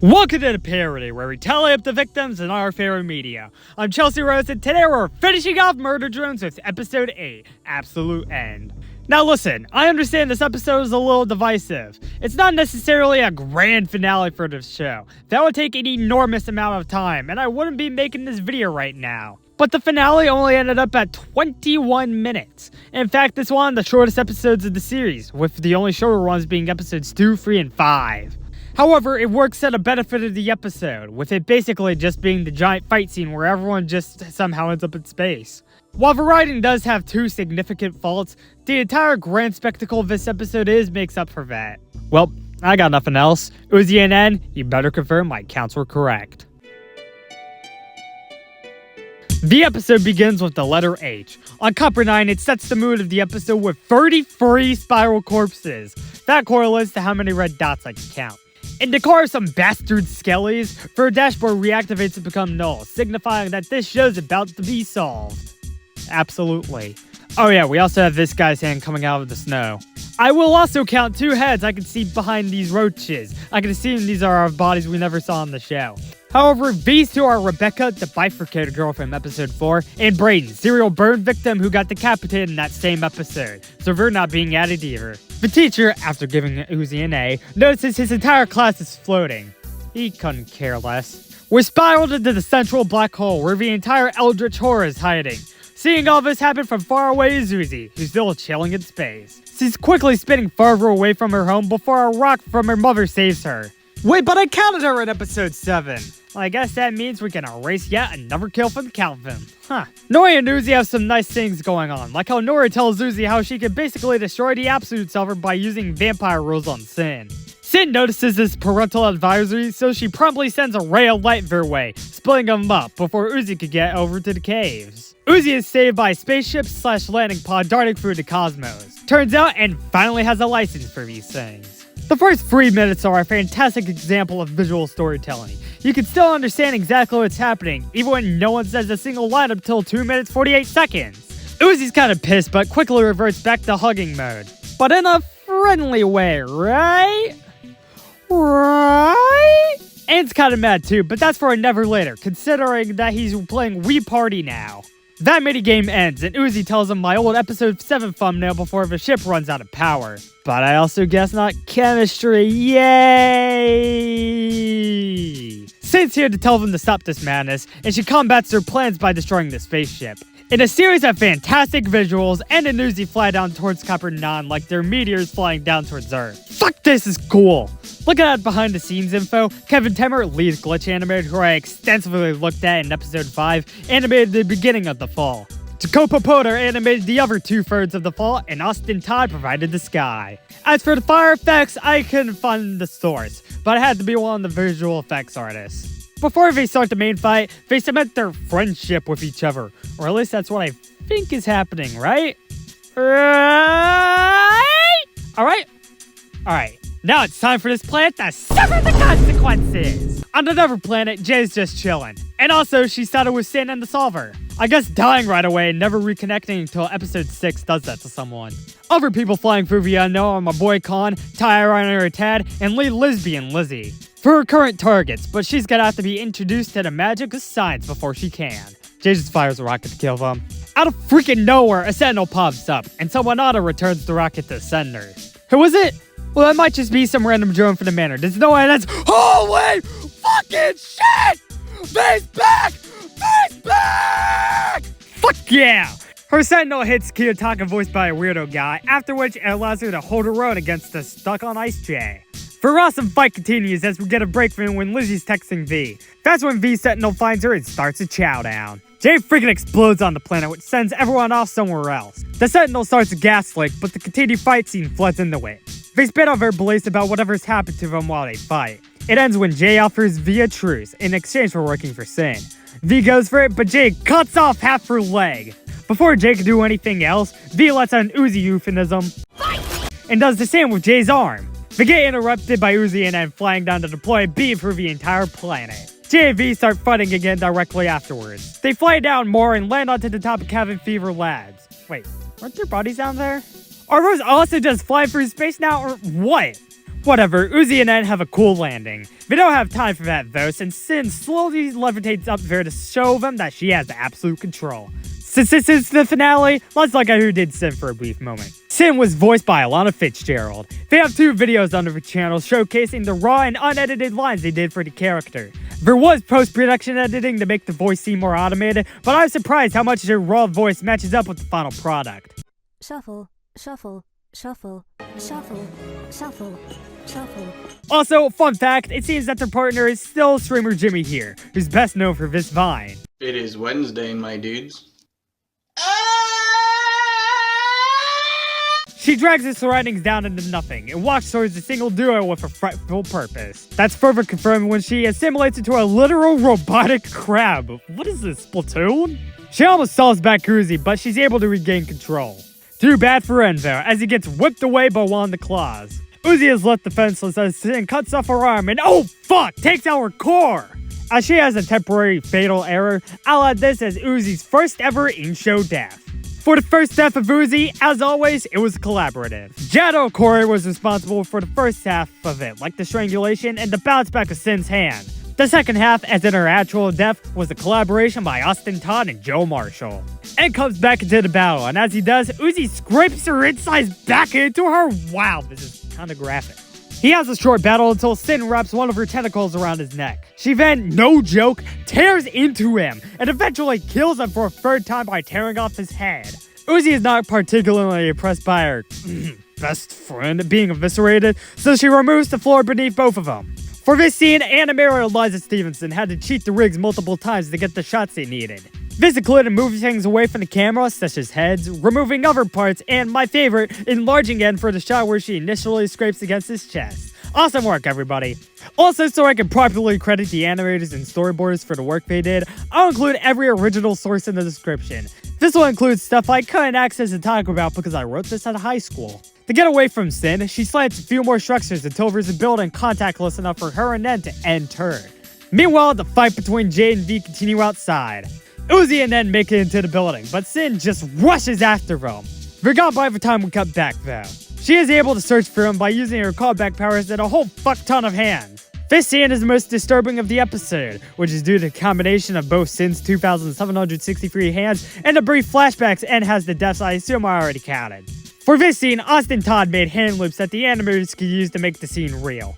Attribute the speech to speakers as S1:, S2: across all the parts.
S1: Welcome to the Parody, where we tally up the victims in our favorite media. I'm Chelsea Rose, and today we're finishing off Murder Drones with Episode 8, Absolute End. Now listen, I understand this episode is a little divisive. It's not necessarily a grand finale for this show. That would take an enormous amount of time, and I wouldn't be making this video right now. But the finale only ended up at 21 minutes. In fact, it's one of the shortest episodes of the series, with the only shorter ones being episodes 2, 3, and 5. However, it works at a benefit of the episode, with it basically just being the giant fight scene where everyone just somehow ends up in space. While the writing does have two significant faults, the entire grand spectacle of this episode makes up for that. Well, I got nothing else. Uzi and N, you better confirm my counts were correct. The episode begins with the letter H. On Copper 9, it sets the mood of the episode with 33 spiral corpses. That correlates to how many red dots I can count. In the car of some bastard skellies, their dashboard reactivates to become null, signifying that this show's about to be solved. Absolutely. Oh yeah, we also have this guy's hand coming out of the snow. I will also count 2 heads I can see behind these roaches. I can assume these are our bodies we never saw on the show. However, these two are Rebecca, the bifurcated girl from episode 4, and Brayden, serial burn victim who got decapitated in that same episode, so they're not being added either. The teacher, after giving Uzi an A, notices his entire class is floating. He couldn't care less. We're spiraled into the central black hole where the entire eldritch horror is hiding. Seeing all this happen from far away is Uzi, who's still chilling in space. She's quickly spinning farther away from her home before a rock from her mother saves her. Wait, but I counted her in episode 7. Well, I guess that means we can erase yet another kill from the count of him. Huh. Nori and Uzi have some nice things going on, like how Nori tells Uzi how she can basically destroy the Absolute Selfer by using vampire rules on Sin. Sin notices this parental advisory, so she promptly sends a ray of light their way, splitting them up before Uzi could get over to the caves. Uzi is saved by a spaceship/landing pod darting through the cosmos. Turns out, and finally has a license for these things. The first 3 minutes are a fantastic example of visual storytelling. You can still understand exactly what's happening, even when no one says a single line until 2 minutes 48 seconds. Uzi's kind of pissed, but quickly reverts back to hugging mode. But in a friendly way, right? Right? Ant's kind of mad too, but that's for a never later, considering that he's playing We Party now. That minigame ends, and Uzi tells him my old episode 7 thumbnail before the ship runs out of power. But I also guess not chemistry, yay! Saint's here to tell them to stop this madness, and she combats their plans by destroying the spaceship. In a series of fantastic visuals, and an Uzi fly down towards Copper 9 like they're meteors flying down towards Earth. Fuck, this is cool! Look at that behind the scenes info. Kevin Temer, lead glitch animator who I extensively looked at in episode 5, animated the beginning of the fall. Jacopo Potter animated the other 2/3 of the fall, and Austin Todd provided the sky. As for the fire effects, I couldn't find the source, but it had to be one of the visual effects artists. Before they start the main fight, they cement their friendship with each other, or at least that's what I think is happening, right? Right? Alright. Now it's time for this planet to suffer the consequences! On another planet, Jay's just chilling. And also, she started with Sin and the Solver. I guess dying right away and never reconnecting until episode 6 does that to someone. Other people flying through the unknown are my boy Con, Tyrone Tad, and lead lesbian Lizzie. For her current targets, but she's gonna have to be introduced to the magic of science before she can. Jay just fires a rocket to kill them. Out of freaking nowhere, a sentinel pops up, and someone auto returns the rocket to the sender. Who is it? Well, that might just be some random drone from the manor. There's no way that's— Holy fucking shit! Face back! Face back! Fuck yeah! Her sentinel hits Kiyotaka, voiced by a weirdo guy, after which it allows her to hold her own against the stuck-on-ice Jay. The awesome fight continues as we get a break from when Lizzie's texting V. That's when V's sentinel finds her and starts a chowdown. Jay freaking explodes on the planet, which sends everyone off somewhere else. The sentinel starts a gas leak, but the continued fight scene floods into it. They spit out their beliefs about whatever's happened to them while they fight. It ends when Jay offers V a truce in exchange for working for Sin. V goes for it, but Jay cuts off half her leg. Before Jay can do anything else, V lets out an Uzi euphemism and does the same with Jay's arm. They get interrupted by Uzi and N flying down to deploy a beam through the entire planet. Jay and V start fighting again directly afterwards. They fly down more and land onto the top of Cabin Fever Labs. Wait, weren't their bodies down there? Are those also just flying through space now, or what? Whatever, Uzi and Ed have a cool landing. They don't have time for that though, since Sin slowly levitates up there to show them that she has absolute control. Since this is the finale, let's look at who did Sin for a brief moment. Sin was voiced by Alana Fitzgerald. They have 2 videos on their channel showcasing the raw and unedited lines they did for the character. There was post-production editing to make the voice seem more automated, but I'm surprised how much their raw voice matches up with the final product.
S2: Shuffle, shuffle, shuffle, shuffle, shuffle, shuffle.
S1: Also, fun fact, it seems that their partner is still streamer Jimmy here, who's best known for this vine.
S3: It is Wednesday, my dudes.
S1: She drags his surroundings down into nothing and walks towards a single duo with a frightful purpose. That's further confirmed when she assimilates into a literal robotic crab. What is this, Splatoon? She almost stalls back Uzi, but she's able to regain control. Too bad for Enzo, as he gets whipped away by one of the claws. Uzi is left defenseless as Sin cuts off her arm and, oh fuck, takes out her core! As she has a temporary fatal error, I'll add this as Uzi's first ever in-show death. For the first death of Uzi, as always, it was collaborative. Jado Corey was responsible for the first half of it, like the strangulation and the bounce back of Sin's hand. The second half, as in her actual death, was a collaboration by Austin Todd and Joe Marshall. Ed comes back into the battle, and as he does, Uzi scrapes her insides back into her. Wow, this is kinda graphic. He has a short battle until Sin wraps one of her tentacles around his neck. She then, no joke, tears into him and eventually kills him for a 3rd time by tearing off his head. Uzi is not particularly impressed by her best friend being eviscerated, so she removes the floor beneath both of them. For this scene, animator Eliza Stevenson had to cheat the rigs multiple times to get the shots they needed. This included moving things away from the camera, such as heads, removing other parts, and my favorite, enlarging Ed for the shot where she initially scrapes against his chest. Awesome work, everybody. Also, so I can properly credit the animators and storyboarders for the work they did, I'll include every original source in the description. This will include stuff I couldn't access and talk about because I wrote this at high school. To get away from Sin, she slants a few more structures until there's a building contact close enough for her and Ed to end her. Meanwhile, the fight between Jay and V continue outside. Uzi and Ed make it into the building, but Sin just rushes after them. They're gone by the time we cut back, though. She is able to search for him by using her callback powers and a whole fuck ton of hands. This scene is the most disturbing of the episode, which is due to the combination of both Sin's 2,763 hands and the brief flashbacks Ed has the deaths I assume I already counted. For this scene, Austin Todd made hand loops that the animators could use to make the scene real.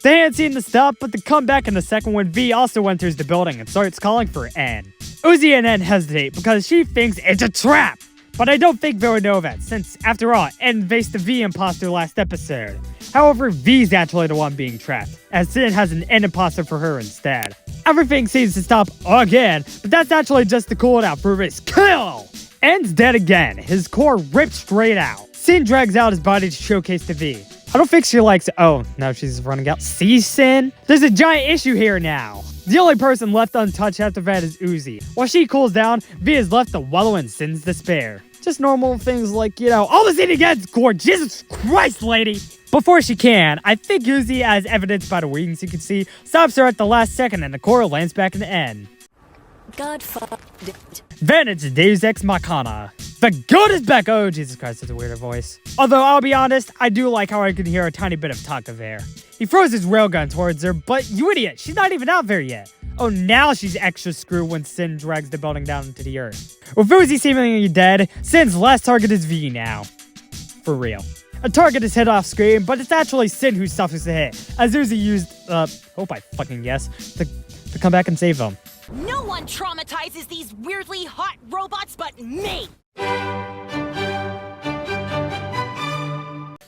S1: They hadn't seen the stop, but the comeback in the second when V also enters the building and starts calling for N. Uzi and N hesitate because she thinks it's a trap. But I don't think they would know that, since, after all, N faced the V imposter last episode. However, V's actually the one being trapped, as Sin has an N imposter for her instead. Everything seems to stop again, but that's actually just the cooldown for this kill! N's dead again, his core ripped straight out. Sin drags out his body to showcase the V. I don't think she likes— oh, now she's running out. See, Sin? There's a giant issue here now. The only person left untouched after that is Uzi. While she cools down, V is left to wallow in Sin's despair. Just normal things like, you know, almost eating Ed's core. Jesus Christ, lady! Before she can, I think Uzi, as evidenced by the wings you can see, stops her at the last second and the core lands back in the end.
S2: God fucked it.
S1: Then it's Deus Ex Machina. The goat is back! Oh, Jesus Christ, that's a weirder voice. Although, I'll be honest, I do like how I can hear a tiny bit of Taka there. He throws his railgun towards her, but you idiot, she's not even out there yet. Oh, now she's extra screwed when Sin drags the building down into the earth. With Uzi seemingly dead, Sin's last target is V now. For real. A target is hit off screen, but it's actually Sin who suffers the hit, as Uzi used, hope I fucking guess, to come back and save them.
S4: No one traumatizes these weirdly hot robots but me!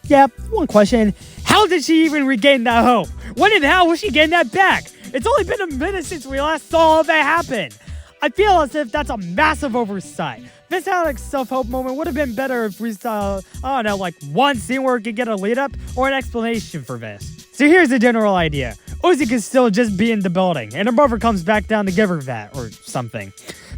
S1: Yeah, one question. How did she even regain that hope? When and how will she gain that back? It's only been a minute since we last saw all that happen. I feel as if that's a massive oversight. This Alex self-help moment would have been better if we saw, I don't know, like one scene where we could get a lead-up or an explanation for this. So here's the general idea. Uzi could still just be in the building, and her brother comes back down to give her that, or something.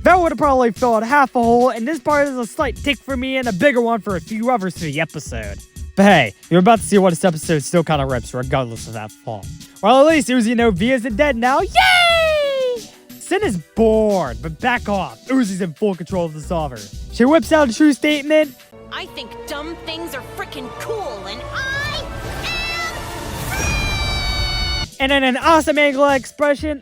S1: That would have probably filled half a hole, and this part is a slight tick for me and a bigger one for a few others for the episode. But hey, you're about to see what this episode still kind of rips regardless of that flaw. Well, at least Uzi knows V isn't dead now. Yay! Sin is bored, but back off. Uzi's in full control of the solver. She whips out a true statement.
S4: I think dumb things are frickin' cool, and I am
S1: and in an awesome angle expression,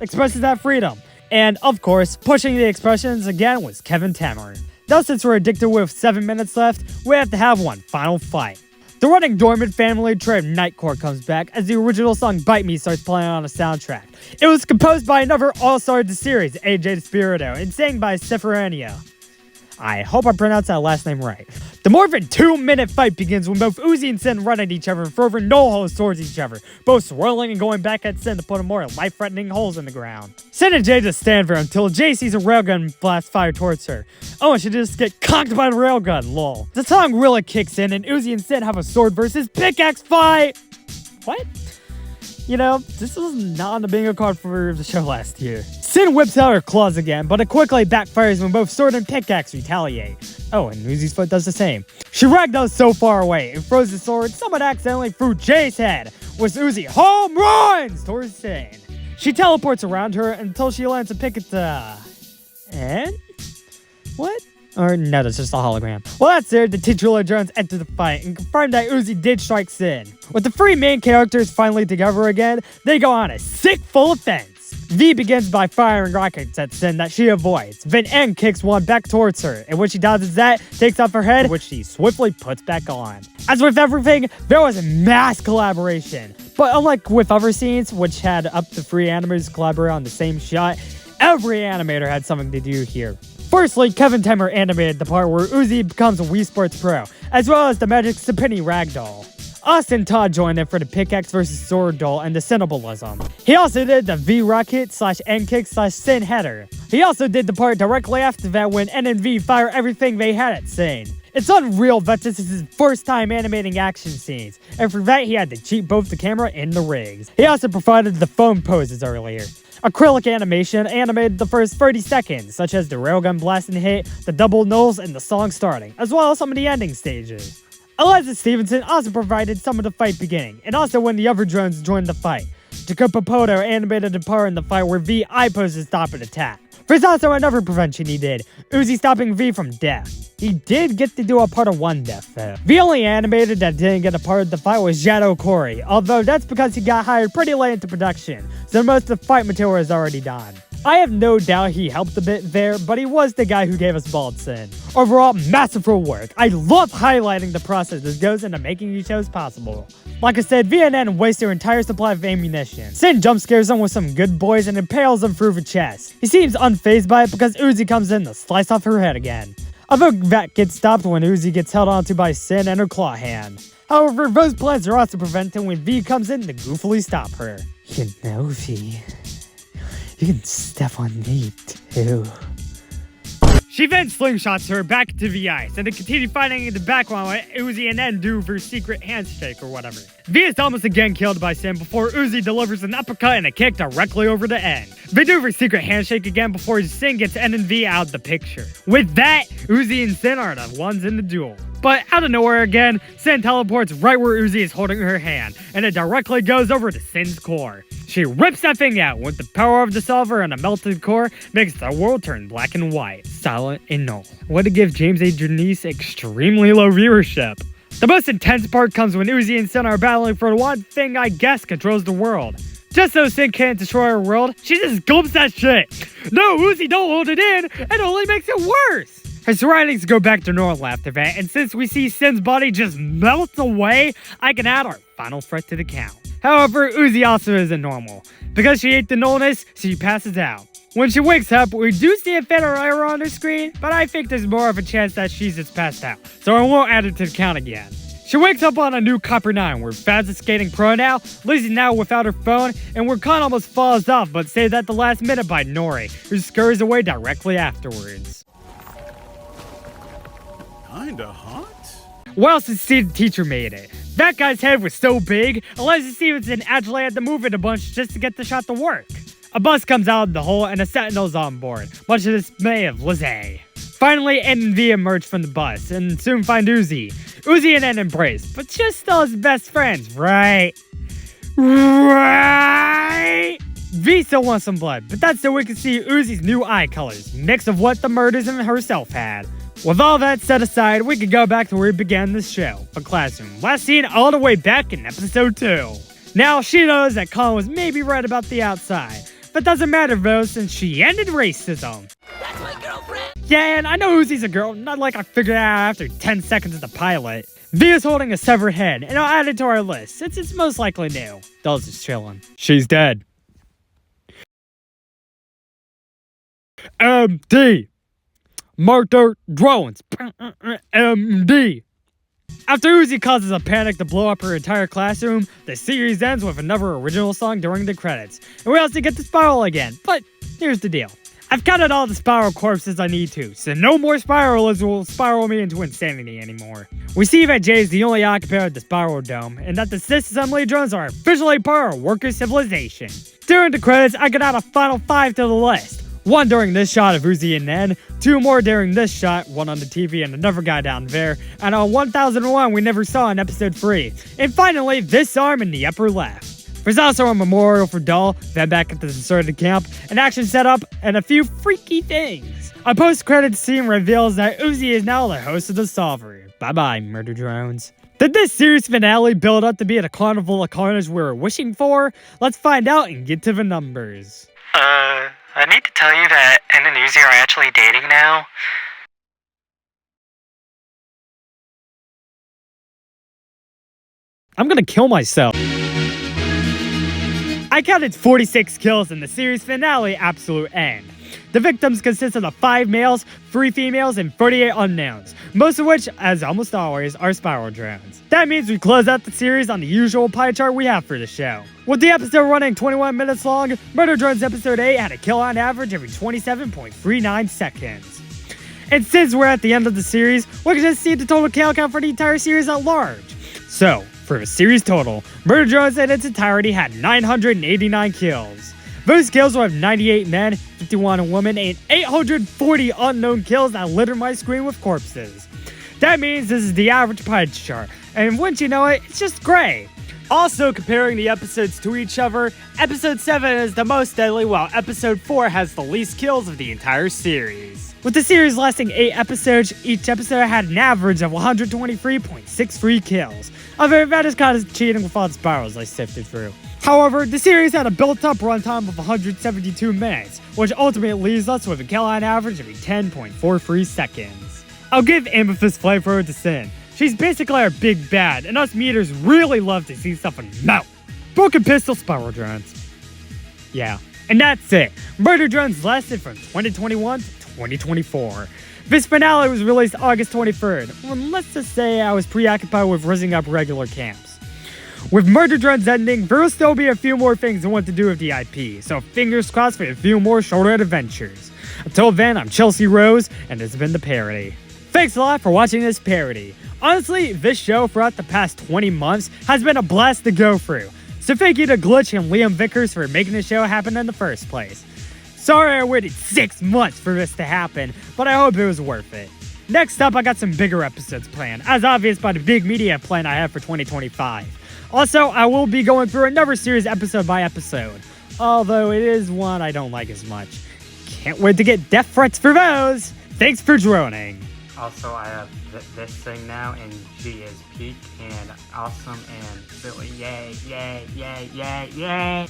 S1: expresses that freedom. And of course, pushing the expressions again was Kevin Tammer. Now since we're addicted with 7 minutes left, we have to have one final fight. The running dormant family trait of Nightcore comes back as the original song Bite Me starts playing on a soundtrack. It was composed by another all-star of the series, AJ Despirito, and sang by Seferania. I hope I pronounced that last name right. The more than 2-minute fight begins when both Uzi and Sin run at each other and throw their no holes towards each other, both swirling and going back at Sin to put more life-threatening holes in the ground. Sin and Jay just stand there until Jay sees a railgun blast fire towards her. Oh, and she just get conked by the railgun, lol. The song really kicks in and Uzi and Sin have a sword versus pickaxe fight! What? You know, this was not on the bingo card for the show last year. Sin whips out her claws again, but it quickly backfires when both sword and pickaxe retaliate. Oh, and Uzi's foot does the same. She ragdolls so far away and throws the sword somewhat accidentally through Jay's head, with Uzi home runs towards Sin. She teleports around her until she lands a picata. And? What? Or no, that's just a hologram. Well, that's it. The titular drones enter the fight and confirm that Uzi did strike Sin. With the three main characters finally together again, they go on a sick full offense. V begins by firing rockets at Sin that she avoids. Then N kicks one back towards her, and when she dodges that, takes off her head, which she swiftly puts back on. As with everything, there was a mass collaboration. But unlike with other scenes, which had up to 3 animators collaborate on the same shot, every animator had something to do here. Firstly, Kevin Tammer animated the part where Uzi becomes a Wii Sports Pro, as well as the Magic Sapini ragdoll. Austin Todd joined in for the pickaxe versus sword duel and the symbolism. He also did the V rocket / N kick / Sin header. He also did the part directly after that when N and V fire everything they had at Sin. It's unreal that this is his first time animating action scenes, and for that he had to cheat both the camera and the rigs. He also provided the foam poses earlier. Acrylic animation animated the first 30 seconds, such as the railgun blasting hit, the double nulls, and the song starting, as well as some of the ending stages. Eliza Stevenson also provided some of the fight beginning, and also when the other drones joined the fight. Jacopo Poto animated a part in the fight where V eye poses stop an attack. There's also another prevention he did, Uzi stopping V from death. He did get to do a part of one death though. The only animator that didn't get a part of the fight was Jado Corey, although that's because he got hired pretty late into production, so most of the fight material is already done. I have no doubt he helped a bit there, but he was the guy who gave us Bald Sin. Overall, masterful work. I love highlighting the process that goes into making these shows possible. Like I said, VNN wastes their entire supply of ammunition. Sin jump scares them with some good boys and impales them through the chest. He seems unfazed by it because Uzi comes in to slice off her head again. Although that gets stopped when Uzi gets held onto by Sin and her claw hand. However, those plans are also prevented when V comes in to goofily stop her. You know, V, you can step on me too. She then slingshots her back to the ice, and they continue fighting in the background while Uzi and N do their secret handshake or whatever. V is almost again killed by Sin before Uzi delivers an uppercut and a kick directly over the N. They do their secret handshake again before Sin gets N and V out of the picture. With that, Uzi and Sin are the ones in the duel. But out of nowhere again, Sin teleports right where Uzi is holding her hand, and it directly goes over to Sin's core. She rips that thing out with the power of the solver, and a melted core makes the world turn black and white, silent and null. What to give James A. Janice extremely low viewership. The most intense part comes when Uzi and Sin are battling for the one thing I guess controls the world. Just so Sin can't destroy her world, she just gulps that shit. No, Uzi, don't hold it in, it only makes it worse. Her surroundings go back to normal after that, and since we see Sin's body just melt away, I can add our final threat to the count. However, Uzi also isn't normal. Because she ate the nullness, she passes out. When she wakes up, we do see a fatal error on her screen, but I think there's more of a chance that she's just passed out, so I won't add it to the count again. She wakes up on a new Copper 9 where Faz is skating pro now, Lizzie's now without her phone, and where Khan almost falls off but saved at the last minute by Nori, who scurries away directly afterwards.
S5: Kinda hot?
S1: Well, since the teacher made it. That guy's head was so big, Eliza Stevenson actually had to move it a bunch just to get the shot to work. A bus comes out of the hole and a sentinel's on board, much to the dismay of Lizzie. Finally, N and V emerge from the bus and soon find Uzi. Uzi and N embrace, but just still as best friends, right? Right? V still wants some blood, but that's so we can see Uzi's new eye colors, mix of what the murders and herself had. With all that set aside, we could go back to where we began this show, the classroom, last seen all the way back in episode 2. Now, she knows that Colin was maybe right about the outside, but doesn't matter though since she ended racism.
S4: That's my girlfriend!
S1: Yeah, and I know Uzi's a girl, not like I figured it out after 10 seconds of the pilot. V is holding a severed head, and I'll add it to our list since it's most likely new. Doll's just chilling. She's dead. MD. Murder drones. MD. After Uzi causes a panic to blow up her entire classroom, the series ends with another original song during the credits. And we also get the spiral again, but here's the deal. I've counted all the spiral corpses I need to, so no more spiralists will spiral me into insanity anymore. We see that Jay is the only occupant of the spiral dome, and that the disassembly drones are officially part of worker civilization. During the credits, I could add a final 5 to the list. 1 during this shot of Uzi and Nen, 2 more during this shot, 1 on the TV and another guy down there, and on 1001 we never saw in episode 3. And finally, this arm in the upper left. There's also a memorial for Doll, then back at the deserted camp, an action setup, and a few freaky things. A post-credits scene reveals that Uzi is now the host of the Solver. Bye-bye, murder drones. Did this series finale build up to be the carnival of carnage we were wishing for? Let's find out and get to the numbers.
S5: I need to tell you that N and Uzi are actually dating now.
S1: I'm gonna kill myself. I counted 46 kills in the series finale absolute end. The victims consisted of 5 males, 3 females, and 38 unknowns, most of which, as almost always, are spiral drones. That means we close out the series on the usual pie chart we have for the show. With the episode running 21 minutes long, Murder Drones Episode 8 had a kill on average every 27.39 seconds. And since we're at the end of the series, we can just see the total kill count for the entire series at large. So, for the series total, Murder Drones in its entirety had 989 kills. Those kills will have 98 men, 51 women, and 840 unknown kills that litter my screen with corpses. That means this is the average pie chart, and wouldn't you know it, it's just great. Also, comparing the episodes to each other, Episode 7 is the most deadly, while Episode 4 has the least kills of the entire series. With the series lasting 8 episodes, each episode had an average of 123.63 kills. Although that is kind of cheating with all the spirals I sifted through. However, the series had a built-up runtime of 172 minutes, which ultimately leaves us with a kill on average every 10.43 seconds. I'll give Amethyst flavor to sin. She's basically our big bad, and us meters really love to see stuff melt. Broken pistol spiral drones. Yeah, and that's it. Murder Drones lasted from 2021 to 2024. This finale was released August 23rd, when let's just say I was preoccupied with rizzing up regular camps. With Murder Drones ending, there will still be a few more things I want to do with the IP, so fingers crossed for a few more shorter adventures. Until then, I'm Chelsea Rose, and this has been The Parody. Thanks a lot for watching this parody. Honestly, this show throughout the past 20 months has been a blast to go through, so thank you to Glitch and Liam Vickers for making the show happen in the first place. Sorry I waited 6 months for this to happen, but I hope it was worth it. Next up, I got some bigger episodes planned, as obvious by the big media plan I have for 2025. Also, I will be going through another series episode by episode, although it is one I don't like as much. Can't wait to get death threats for those! Thanks for droning!
S5: Also, I have this thing now, and G is peak and awesome and silly. Yay, yay, yay, yay, yay!